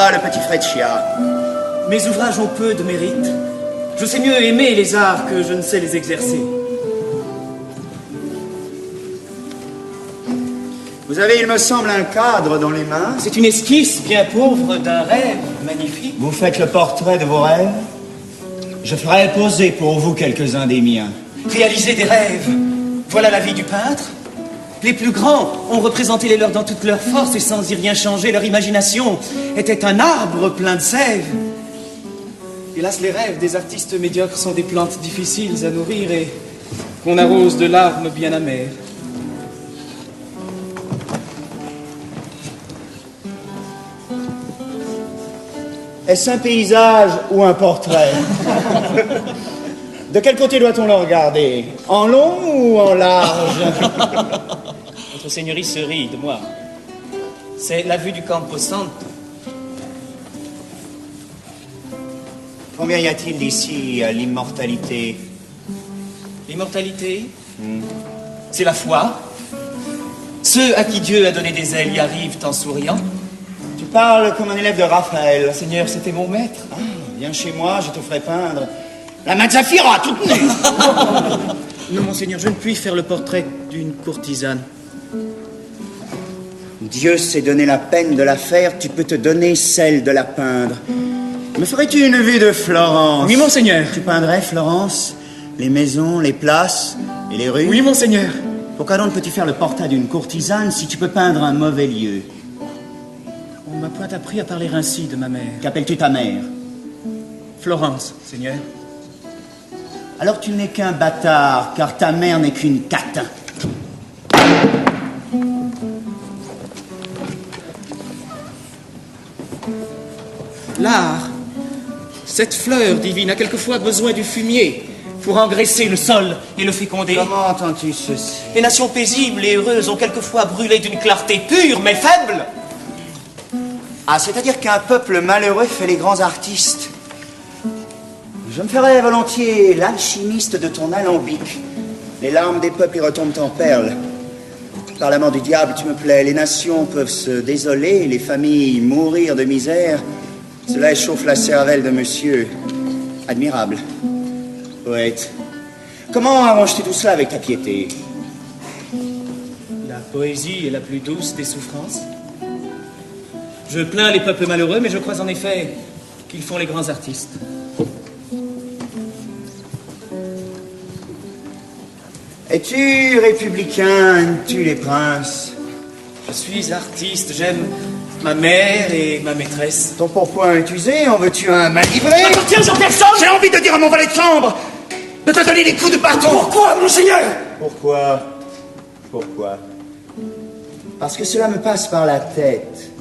pas, le petit Freccia. Mes ouvrages ont peu de mérite. Je sais mieux aimer les arts que je ne sais les exercer. Vous avez, il me semble, un cadre dans les mains. C'est une esquisse bien pauvre d'un rêve magnifique. Vous faites le portrait de vos rêves. Je ferai poser pour vous quelques-uns des miens. Réaliser des rêves, voilà la vie du peintre. Les plus grands ont représenté les leurs dans toute leur force et sans y rien changer, leur imagination était un arbre plein de sève. Hélas, les rêves des artistes médiocres sont des plantes difficiles à nourrir et qu'on arrose de larmes bien amères. Est-ce un paysage ou un portrait? De quel côté doit-on le regarder? En long ou en large? Votre seigneurie se rit de moi. C'est la vue du Campo Santo. Combien y a-t-il d'ici à l'immortalité? L'immortalité, c'est la foi. Ceux à qui Dieu a donné des ailes y arrivent en souriant. Tu parles comme un élève de Raphaël. Seigneur, c'était mon maître. Ah, viens chez moi, je te ferai peindre la Mazafira toute nue. Non, monseigneur, je ne puis faire le portrait d'une courtisane. Dieu s'est donné la peine de la faire, tu peux te donner celle de la peindre. Me ferais-tu une vue de Florence? Oui, monseigneur. Tu peindrais, Florence, les maisons, les places et les rues? Oui, monseigneur. Pourquoi donc peux-tu faire le portrait d'une courtisane si tu peux peindre un mauvais lieu? On m'a point appris à parler ainsi de ma mère. Qu'appelles-tu ta mère? Florence, seigneur. Alors tu n'es qu'un bâtard, car ta mère n'est qu'une catin. L'art, cette fleur divine, a quelquefois besoin du fumier pour engraisser le sol et le féconder. Comment entends-tu ceci? Les nations paisibles et heureuses ont quelquefois brûlé d'une clarté pure mais faible. Ah, c'est-à-dire qu'un peuple malheureux fait les grands artistes. Je me ferais volontiers l'alchimiste de ton alambic. Les larmes des peuples y retombent en perles. Par la mort du diable, tu me plais. Les nations peuvent se désoler, les familles mourir de misère. Cela échauffe la cervelle de monsieur. Admirable. Poète. Comment arranges-tu tout cela avec ta piété? La poésie est la plus douce des souffrances. Je plains les peuples malheureux, mais je crois en effet qu'ils font les grands artistes. Es-tu républicain? Aimes-tu les princes? Je suis artiste, j'aime ma mère et ma maîtresse. Ton pourpoint est usé, en veux-tu un mal livré? Appartient à personne! J'ai envie de dire à mon valet de chambre de te donner des coups de bâton. Pourquoi, monseigneur? Pourquoi? Pourquoi? Parce que cela me passe par la tête.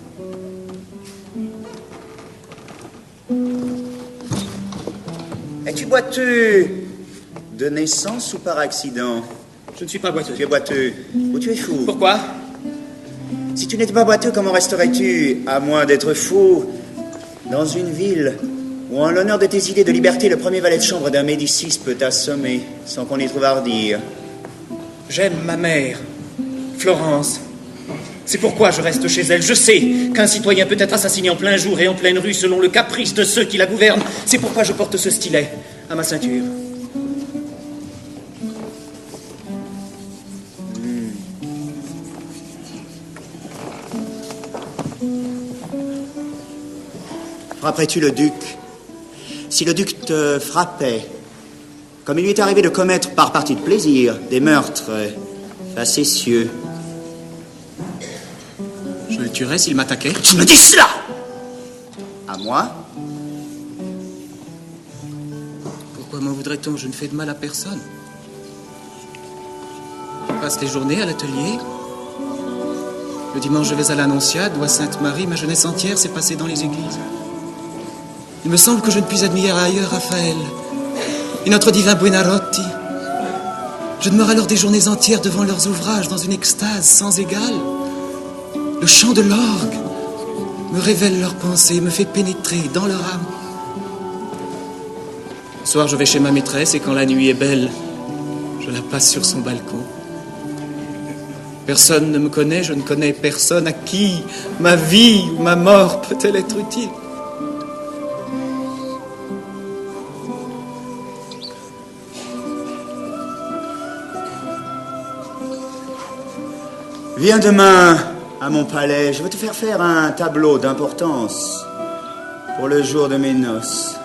Es-tu boiteux de naissance ou par accident? Je ne suis pas boiteux. Tu es boiteux ou tu es fou? Pourquoi? Si tu n'étais pas boiteux, comment resterais-tu, à moins d'être fou, dans une ville où, en l'honneur de tes idées de liberté, le premier valet de chambre d'un Médicis peut t'assommer sans qu'on y trouve à redire? J'aime ma mère, Florence. C'est pourquoi je reste chez elle. Je sais qu'un citoyen peut être assassiné en plein jour et en pleine rue selon le caprice de ceux qui la gouvernent. C'est pourquoi je porte ce stylet à ma ceinture. Frapperais-tu le duc? Si le duc te frappait, comme il lui est arrivé de commettre par partie de plaisir des meurtres facétieux. Je le tuerais s'il m'attaquait. Tu me dis cela? À moi? Pourquoi m'en voudrait-on? Je ne fais de mal à personne. Je passe les journées à l'atelier. Le dimanche, je vais à l'Annonciade ou à Sainte-Marie. Ma jeunesse entière s'est passée dans les églises. Il me semble que je ne puis admirer ailleurs Raphaël et notre divin Buonarroti. Je demeure alors des journées entières devant leurs ouvrages dans une extase sans égale. Le chant de l'orgue me révèle leurs pensées, me fait pénétrer dans leur âme. Le soir, je vais chez ma maîtresse et quand la nuit est belle, je la passe sur son balcon. Personne ne me connaît, je ne connais personne à qui ma vie ou ma mort peut-elle être utile. Viens demain à mon palais, je veux te faire faire un tableau d'importance pour le jour de mes noces.